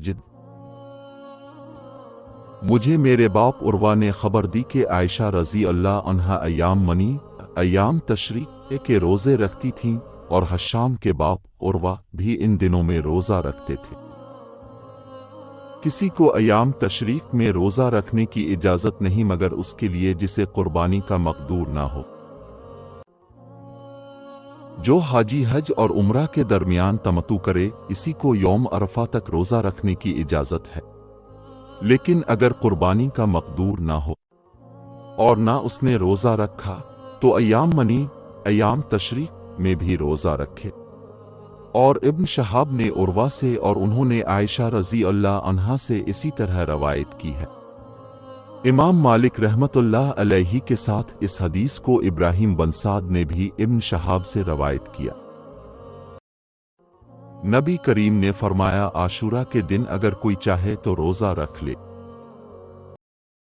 जिद मुझे मेरे बाप उर्वा ने खबर दी कि आयशा रजी अल्लाह अन्हा अय्याम तशरीक के रोज़े रखती थीं और हशाम के बाप उर्वा भी इन दिनों में रोज़ा रखते थे। किसी को अय्याम तशरीक में रोज़ा रखने की इजाज़त नहीं मगर उसके लिए जिसे कुर्बानी का मकदूर ना हो। जो हाजी हज और उम्रा के दरमियान तमत्तु करे, इसी को यौम अरफा तक रोज़ा रखने की इजाज़त है। लेकिन अगर कुर्बानी का मकदूर ना हो और ना उसने रोज़ा रखा तो अय्याम तशरीक में भी रोज़ा रखे। और इब्न शहाब ने उर्वा से और उन्होंने आयशा रज़ी अल्लाह अन्हा से इसी तरह रवायत की है। इमाम मालिक रहमतुल्लाह अलैहि के साथ इस हदीस को इब्राहिम बन साद ने भी इब्न शहाब से रवायत किया। नबी करीम ने फरमाया, आशूरा के दिन अगर कोई चाहे तो रोज़ा रख ले।